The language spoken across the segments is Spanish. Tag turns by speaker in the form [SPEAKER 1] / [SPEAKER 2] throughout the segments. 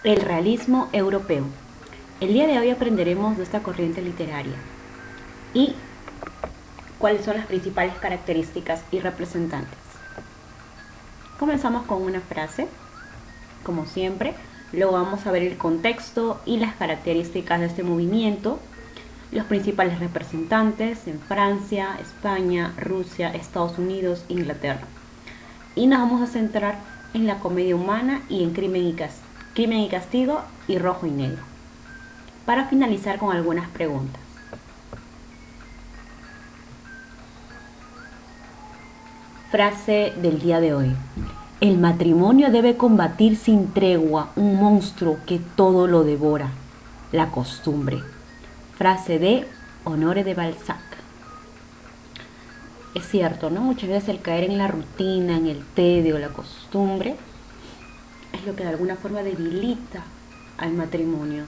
[SPEAKER 1] El realismo europeo. El día de hoy aprenderemos de esta corriente literaria y cuáles son las principales características y representantes. Comenzamos con una frase, como siempre. Luego vamos a ver el contexto y las características de este movimiento, los principales representantes en Francia, España, Rusia, Estados Unidos, Inglaterra. Y nos vamos a centrar en la comedia humana y en Crimen y Castigo y Rojo y Negro, para finalizar con algunas preguntas. Frase del día de hoy. El matrimonio debe combatir sin tregua un monstruo que todo lo devora, la costumbre. Frase de Honoré de Balzac. Es cierto, ¿no? Muchas veces el caer en la rutina, en el tedio, la costumbre, es lo que de alguna forma debilita al matrimonio.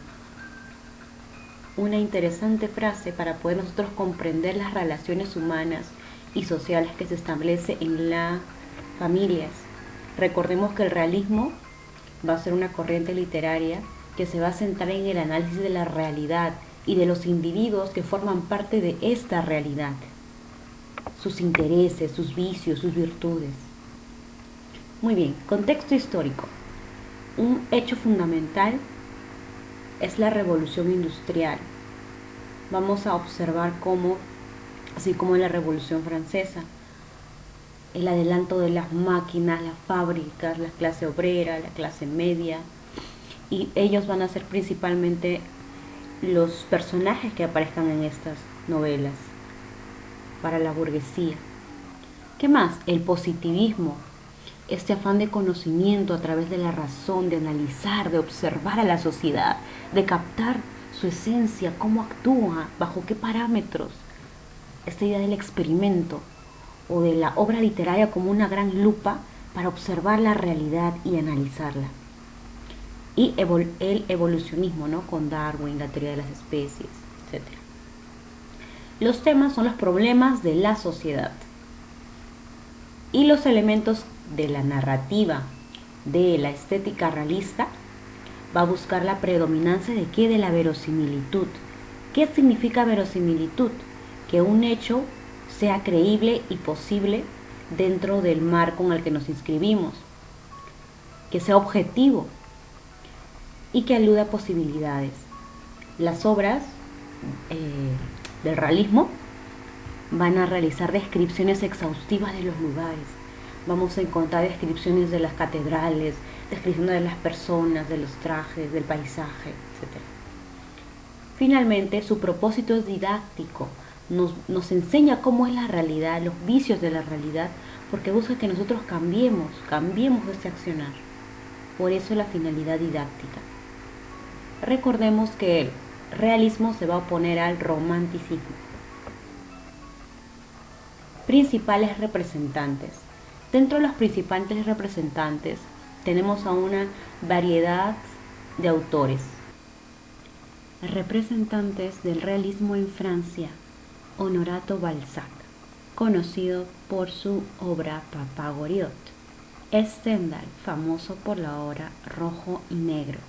[SPEAKER 1] Una interesante frase para poder nosotros comprender las relaciones humanas y sociales que se establece en las familias. Recordemos que el realismo va a ser una corriente literaria que se va a centrar en el análisis de la realidad y de los individuos que forman parte de esta realidad, sus intereses, sus vicios, sus virtudes. Muy bien, contexto histórico. Un hecho fundamental es la revolución industrial. Vamos a observar cómo, así como en la revolución francesa, el adelanto de las máquinas, las fábricas, la clase obrera, la clase media, y ellos van a ser principalmente los personajes que aparezcan en estas novelas para la burguesía. ¿Qué más? El positivismo, este afán de conocimiento a través de la razón, de analizar, de observar a la sociedad, de captar su esencia, cómo actúa, bajo qué parámetros. Esta idea del experimento o de la obra literaria como una gran lupa para observar la realidad y analizarla. Y el evolucionismo, ¿no? Con Darwin, la teoría de las especies, etc. Los temas son los problemas de la sociedad. Y los elementos de la narrativa, de la estética realista, va a buscar la predominancia de qué, de la verosimilitud. ¿Qué significa verosimilitud? Que un hecho sea creíble y posible dentro del marco en el que nos inscribimos, que sea objetivo y que alude a posibilidades. Las obras del realismo van a realizar descripciones exhaustivas de los lugares. Vamos a encontrar descripciones de las catedrales, descripciones de las personas, de los trajes, del paisaje, etc. Finalmente, su propósito es didáctico. Nos enseña cómo es la realidad, los vicios de la realidad, porque busca que nosotros cambiemos este accionar. Por eso la finalidad didáctica. Recordemos que el realismo se va a oponer al romanticismo. Principales representantes. Dentro de los principales representantes tenemos a una variedad de autores. Representantes del realismo en Francia, Honorato Balzac, conocido por su obra Papá Goriot. Stendhal, famoso por la obra Rojo y Negro.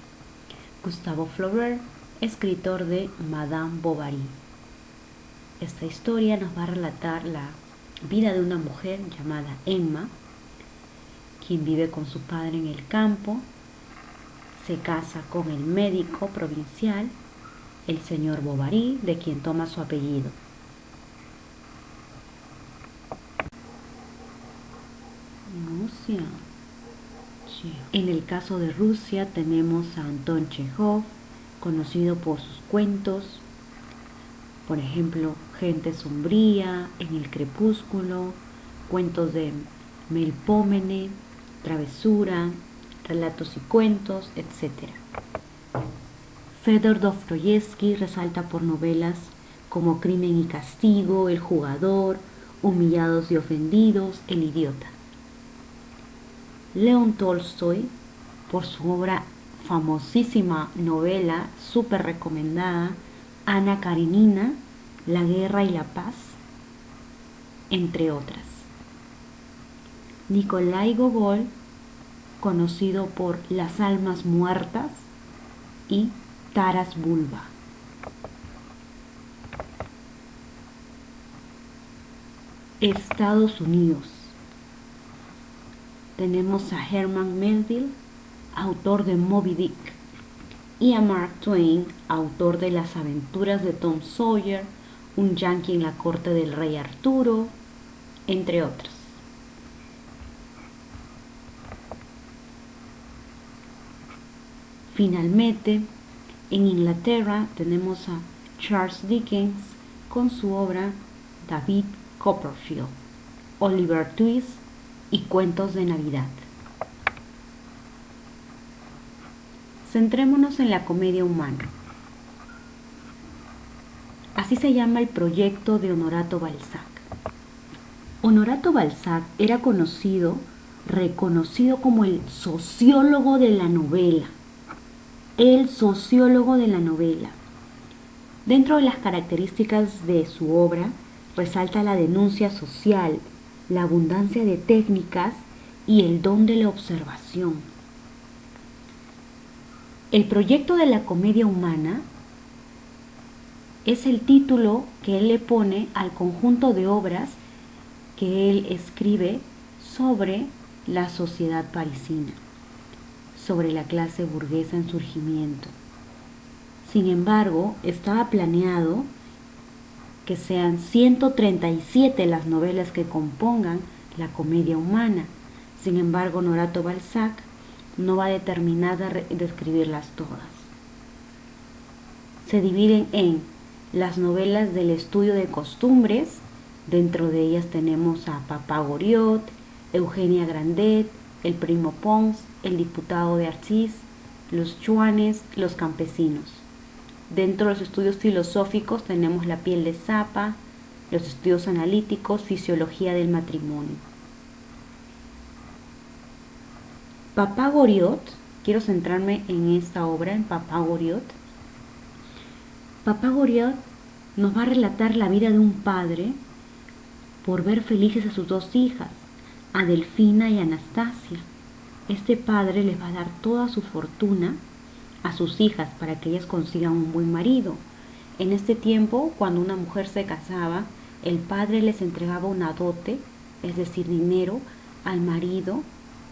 [SPEAKER 1] Gustave Flaubert, escritor de Madame Bovary. Esta historia nos va a relatar la vida de una mujer llamada Emma, quien vive con su padre en el campo, se casa con el médico provincial, el señor Bovary, de quien toma su apellido. Rusia. En el caso de Rusia tenemos a Anton Chekhov, conocido por sus cuentos, por ejemplo, Gente sombría, En el crepúsculo, cuentos de Melpomene, Travesura, Relatos y cuentos, etc. Fedor Dostoyevsky resalta por novelas como Crimen y Castigo, El jugador, Humillados y ofendidos, El idiota. León Tolstoy, por su obra famosísima novela, súper recomendada, Ana Karenina, La guerra y la paz, entre otras. Nikolai Gogol, conocido por Las almas muertas, y Taras Bulba. Estados Unidos. Tenemos a Herman Melville, autor de Moby Dick, y a Mark Twain, autor de Las aventuras de Tom Sawyer, Un yanqui en la corte del rey Arturo, entre otros. Finalmente, en Inglaterra tenemos a Charles Dickens con su obra David Copperfield, Oliver Twist y Cuentos de Navidad. Centrémonos en la comedia humana. Así se llama el proyecto de Honorato Balzac. Honorato Balzac era reconocido como el sociólogo de la novela. El sociólogo de la novela. Dentro de las características de su obra, resalta la denuncia social, la abundancia de técnicas y el don de la observación. El proyecto de la comedia humana es el título que él le pone al conjunto de obras que él escribe sobre la sociedad parisina, sobre la clase burguesa en surgimiento. Sin embargo, estaba planeado que sean 137 las novelas que compongan la comedia humana. Sin embargo, Honorato Balzac no va a determinar de escribirlas todas. Se dividen en las novelas del estudio de costumbres. Dentro de ellas tenemos a Papá Goriot, Eugenia Grandet, El Primo Pons, El Diputado de Arcis, Los Chuanes, Los Campesinos. Dentro de los estudios filosóficos tenemos La piel de Zapa, los estudios analíticos, Fisiología del matrimonio. Papá Goriot, quiero centrarme en esta obra, en Papá Goriot. Papá Goriot nos va a relatar la vida de un padre por ver felices a sus dos hijas, a Delfina y Anastasia. Este padre les va a dar toda su fortuna a sus hijas para que ellas consigan un buen marido. En este tiempo, cuando una mujer se casaba, el padre les entregaba una dote, es decir, dinero, al marido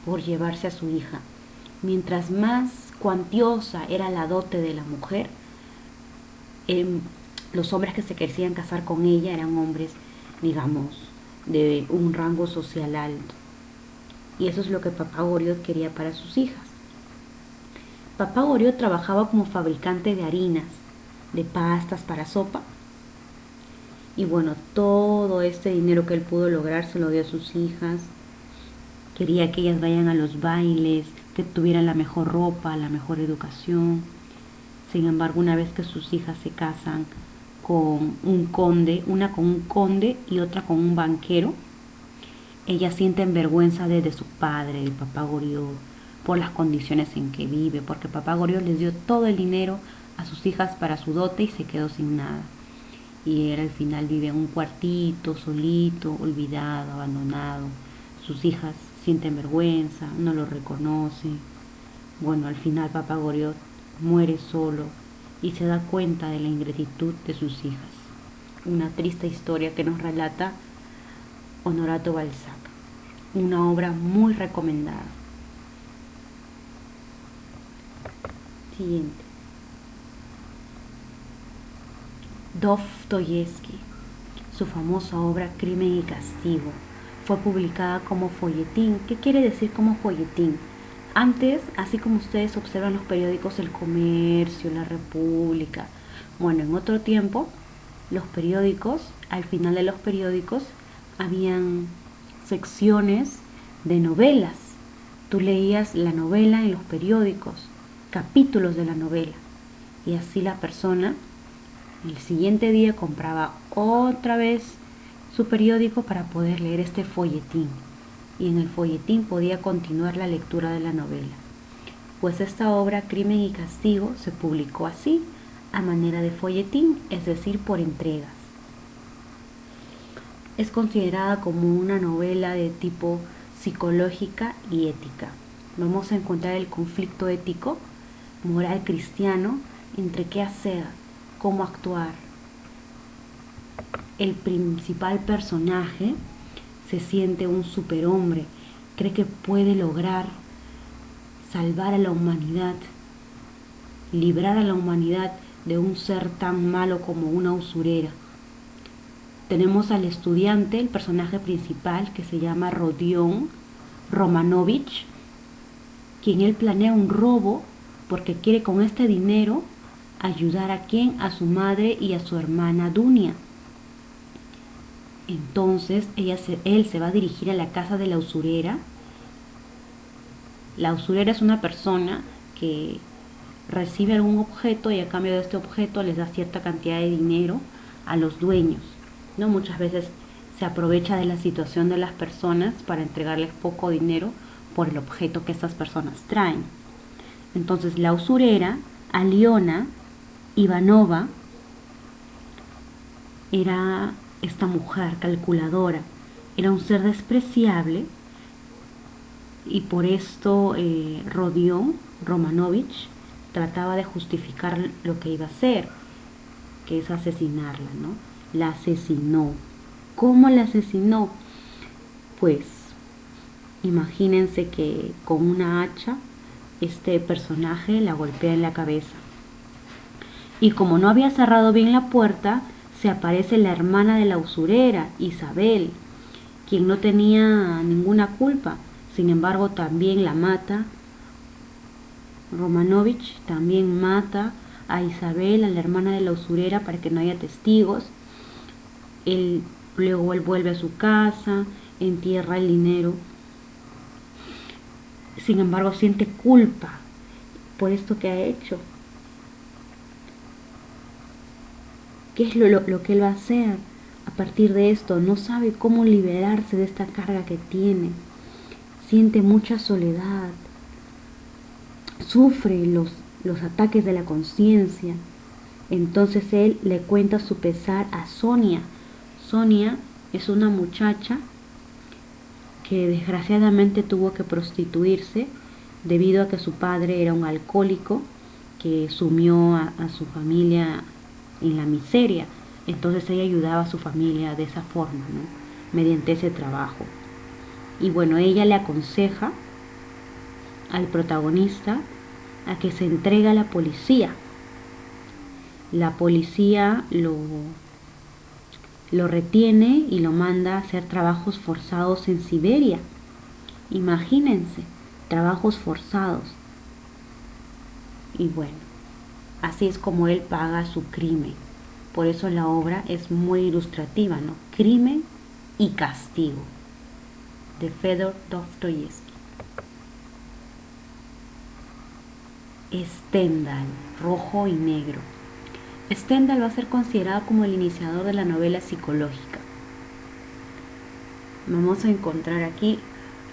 [SPEAKER 1] por llevarse a su hija. Mientras más cuantiosa era la dote de la mujer, los hombres que se querían casar con ella eran hombres, digamos, de un rango social alto. Y eso es lo que Papá Goriot quería para sus hijas. Papá Goriot trabajaba como fabricante de harinas, de pastas para sopa. Y bueno, todo este dinero que él pudo lograr se lo dio a sus hijas. Quería que ellas vayan a los bailes, que tuvieran la mejor ropa, la mejor educación. Sin embargo, una vez que sus hijas se casan con un conde, una con un conde y otra con un banquero, ellas sienten vergüenza de su padre, de Papá Goriot, por las condiciones en que vive, porque Papá Goriot les dio todo el dinero a sus hijas para su dote y se quedó sin nada. Y él al final vive en un cuartito, solito, olvidado, abandonado. Sus hijas sienten vergüenza, no lo reconocen. Bueno, al final Papá Goriot muere solo y se da cuenta de la ingratitud de sus hijas. Una triste historia que nos relata Honorato Balzac. Una obra muy recomendada. Siguiente. Dostoyevsky. Su famosa obra Crimen y Castigo fue publicada como folletín. ¿Qué quiere decir como folletín? Antes, así como ustedes observan los periódicos El Comercio, La República, bueno, en otro tiempo, los periódicos, al final de los periódicos, habían secciones de novelas. Tú leías la novela en los periódicos, capítulos de la novela, y así la persona el siguiente día compraba otra vez su periódico para poder leer este folletín, y en el folletín podía continuar la lectura de la novela. Pues esta obra, Crimen y Castigo, se publicó así, a manera de folletín, es decir, por entregas. Es considerada como una novela de tipo psicológica y ética. Vamos a encontrar el conflicto ético moral cristiano entre qué hacer, cómo actuar. El principal personaje se siente un superhombre, cree que puede lograr salvar a la humanidad, librar a la humanidad de un ser tan malo como una usurera. Tenemos al estudiante, el personaje principal, que se llama Rodion Romanovich, quien él planea un robo porque quiere con este dinero ayudar a quién, a su madre y a su hermana Dunia. Entonces él se va a dirigir a la casa de la usurera. La usurera es una persona que recibe algún objeto y a cambio de este objeto les da cierta cantidad de dinero a los dueños, ¿no? Muchas veces se aprovecha de la situación de las personas para entregarles poco dinero por el objeto que estas personas traen. Entonces la usurera, Aliona Ivanova, era esta mujer calculadora, era un ser despreciable y por esto Rodion Romanovich trataba de justificar lo que iba a hacer, que es asesinarla, ¿no? La asesinó. ¿Cómo la asesinó? Pues imagínense que con una hacha este personaje la golpea en la cabeza. Y como no había cerrado bien la puerta, se aparece la hermana de la usurera, Isabel, quien no tenía ninguna culpa. Sin embargo, también la mata. Romanovich también mata a Isabel, a la hermana de la usurera, para que no haya testigos. Luego él vuelve a su casa, entierra el dinero. Sin embargo, siente culpa por esto que ha hecho. ¿Qué es lo que él va a hacer a partir de esto? No sabe cómo liberarse de esta carga que tiene. Siente mucha soledad. Sufre los ataques de la conciencia. Entonces él le cuenta su pesar a Sonia. Sonia es una muchacha que desgraciadamente tuvo que prostituirse debido a que su padre era un alcohólico que sumió a su familia en la miseria. Entonces ella ayudaba a su familia de esa forma, ¿no? Mediante ese trabajo. Y bueno, ella le aconseja al protagonista a que se entregue a la policía. La policía lo retiene y lo manda a hacer trabajos forzados en Siberia. Imagínense, trabajos forzados. Y bueno, así es como él paga su crimen. Por eso la obra es muy ilustrativa, ¿no? Crimen y castigo, de Fedor Dostoyevsky. Stendhal, Rojo y Negro. Stendhal va a ser considerado como el iniciador de la novela psicológica. Vamos a encontrar aquí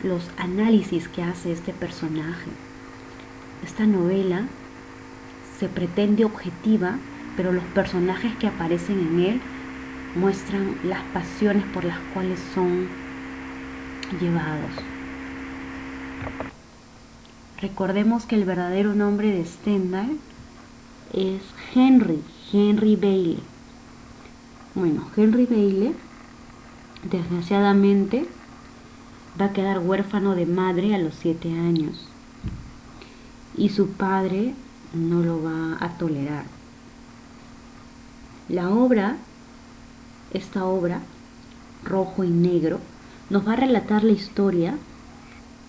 [SPEAKER 1] los análisis que hace este personaje. Esta novela se pretende objetiva, pero los personajes que aparecen en él muestran las pasiones por las cuales son llevados. Recordemos que el verdadero nombre de Stendhal es Henry Bailey. Bueno, Henry Bailey desgraciadamente va a quedar huérfano de madre a los 7 años y su padre no lo va a tolerar. Esta obra, Rojo y Negro, nos va a relatar la historia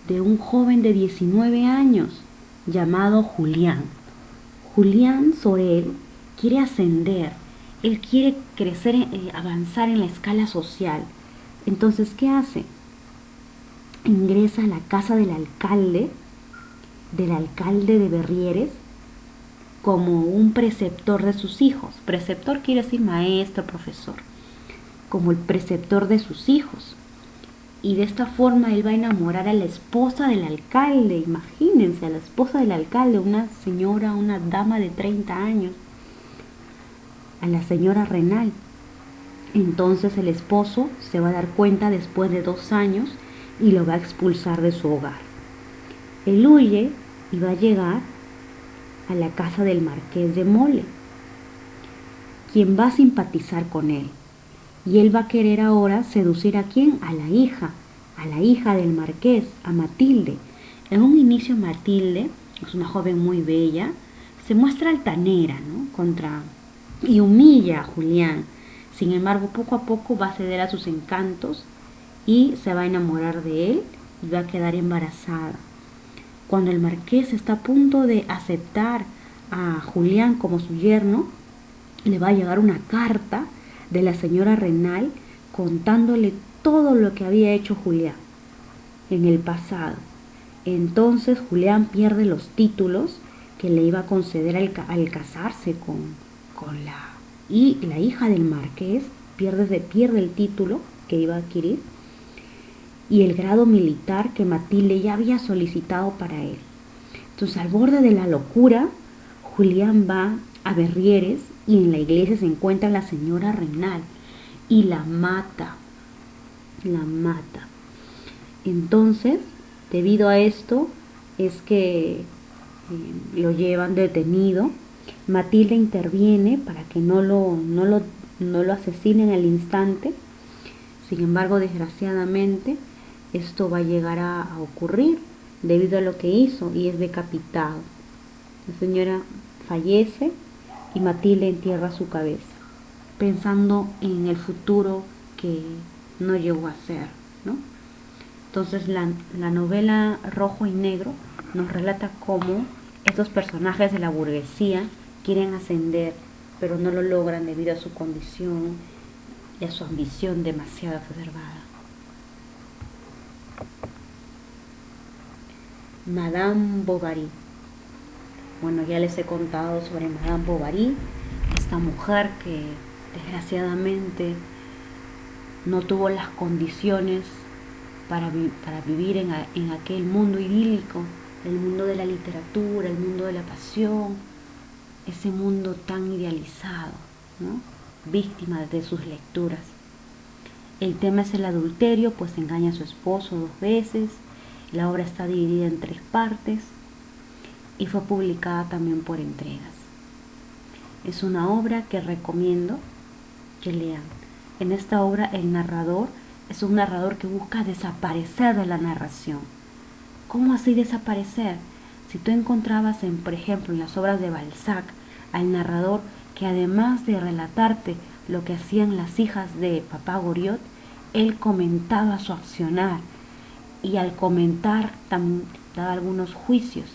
[SPEAKER 1] de un joven de 19 años llamado Julián. Julián Sorel quiere ascender, él quiere crecer, avanzar en la escala social. Entonces, ¿qué hace? Ingresa a la casa del alcalde de Berrieres, como un preceptor de sus hijos. Preceptor quiere decir maestro, profesor, como el preceptor de sus hijos. Y de esta forma él va a enamorar a la esposa del alcalde. Imagínense, a la esposa del alcalde, una señora, una dama de 30 años, a la señora Renal. Entonces el esposo se va a dar cuenta después de 2 años y lo va a expulsar de su hogar. Él huye y va a llegar a la casa del marqués de Mole, quien va a simpatizar con él. Y él va a querer ahora seducir ¿a quién? A la hija del marqués, a Matilde. En un inicio Matilde es una joven muy bella, se muestra altanera, ¿no? Y humilla a Julián. Sin embargo, poco a poco va a ceder a sus encantos y se va a enamorar de él y va a quedar embarazada. Cuando el marqués está a punto de aceptar a Julián como su yerno, le va a llegar una carta de la señora Renal contándole todo lo que había hecho Julián en el pasado. Entonces Julián pierde los títulos que le iba a conceder al casarse con la hija del marqués, pierde el título que iba a adquirir y el grado militar que Matilde ya había solicitado para él. Entonces, al borde de la locura, Julián va a Berrieres y en la iglesia se encuentra la señora Renal y la mata. Entonces, debido a esto, es que lo llevan detenido. Matilde interviene para que no lo asesinen al instante. Sin embargo, desgraciadamente, esto va a llegar a ocurrir debido a lo que hizo y es decapitado. La señora fallece y Matilde entierra su cabeza, pensando en el futuro que no llegó a ser, ¿no? Entonces la novela Rojo y Negro nos relata cómo estos personajes de la burguesía quieren ascender, pero no lo logran debido a su condición y a su ambición demasiado exacerbada. Madame Bovary. Bueno, ya les he contado sobre Madame Bovary, esta mujer que desgraciadamente no tuvo las condiciones para vivir en aquel mundo idílico, el mundo de la literatura, el mundo de la pasión, ese mundo tan idealizado, ¿no? Víctima de sus lecturas. El tema es el adulterio, pues engaña a su esposo 2 veces. La obra está dividida en 3 partes y fue publicada también por entregas. Es una obra que recomiendo que lean. En esta obra el narrador es un narrador que busca desaparecer de la narración. ¿Cómo así desaparecer? Si tú encontrabas, por ejemplo, en las obras de Balzac, al narrador que además de relatarte lo que hacían las hijas de Papá Goriot, él comentaba su accionar y al comentar también daba algunos juicios.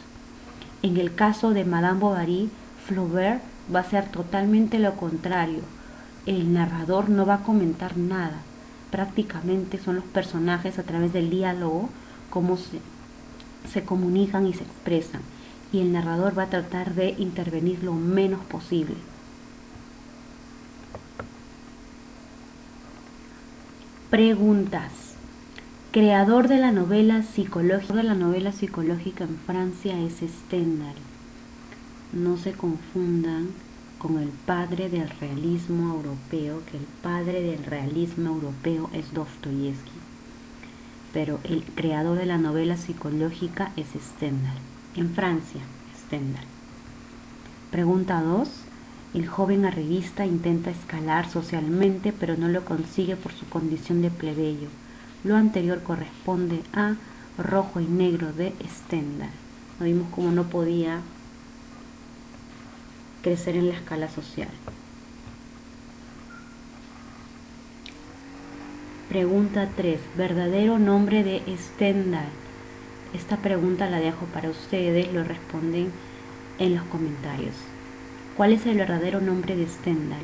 [SPEAKER 1] En el caso de Madame Bovary, Flaubert va a ser totalmente lo contrario. El narrador no va a comentar nada. Prácticamente son los personajes a través del diálogo cómo se comunican y se expresan. Y el narrador va a tratar de intervenir lo menos posible. Preguntas. Creador de la novela psicológica en Francia es Stendhal. No se confundan con el padre del realismo europeo, que el padre del realismo europeo es Dostoyevsky. Pero el creador de la novela psicológica es Stendhal. En Francia, Stendhal. Pregunta 2. El joven arribista intenta escalar socialmente, pero no lo consigue por su condición de plebeyo. Lo anterior corresponde a Rojo y Negro de Stendhal. Vimos cómo no podía crecer en la escala social. Pregunta 3. ¿Verdadero nombre de Stendhal? Esta pregunta la dejo para ustedes, lo responden en los comentarios. ¿Cuál es el verdadero nombre de Stendhal?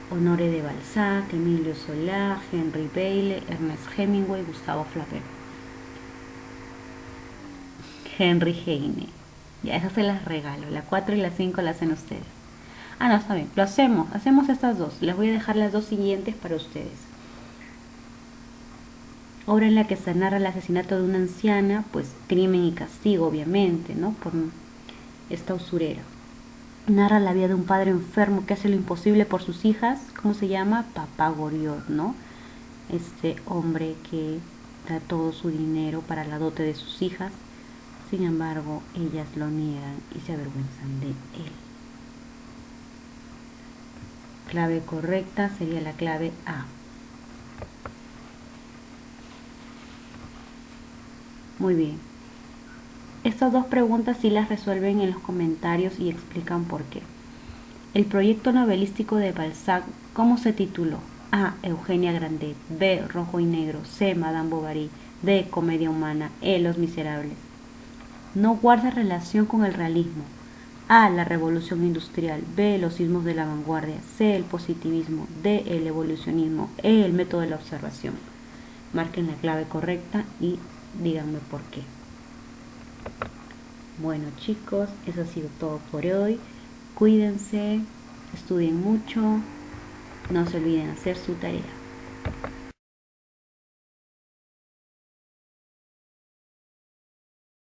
[SPEAKER 1] Honoré de Balzac, Emilio Zola, Henry Bailey, Ernest Hemingway, Gustavo Flaubert. Henry Heine. Ya, esas se las regalo. La 4 y la 5 las hacen ustedes. Ah, no, está bien. Lo hacemos estas dos. Les voy a dejar las 2 siguientes para ustedes. Obra en la que se narra el asesinato de una anciana, pues crimen y castigo, obviamente, ¿no? Por esta usurera. Narra la vida de un padre enfermo que hace lo imposible por sus hijas. ¿Cómo se llama? Papá Goriot, ¿no? Este hombre que da todo su dinero para la dote de sus hijas. Sin embargo, ellas lo niegan y se avergüenzan de él. Clave correcta sería la clave A. Muy bien. Estas dos preguntas sí las resuelven en los comentarios y explican por qué. El proyecto novelístico de Balzac, ¿cómo se tituló? A. Eugenia Grandet. B. Rojo y Negro. C. Madame Bovary. D. Comedia Humana. E. Los Miserables. No guarda relación con el realismo. A. La revolución industrial. B. Los sismos de la vanguardia. C. El positivismo. D. El evolucionismo. E. El método de la observación. Marquen la clave correcta y díganme por qué. Bueno chicos, eso ha sido todo por hoy. Cuídense, estudien mucho, no se olviden hacer su tarea.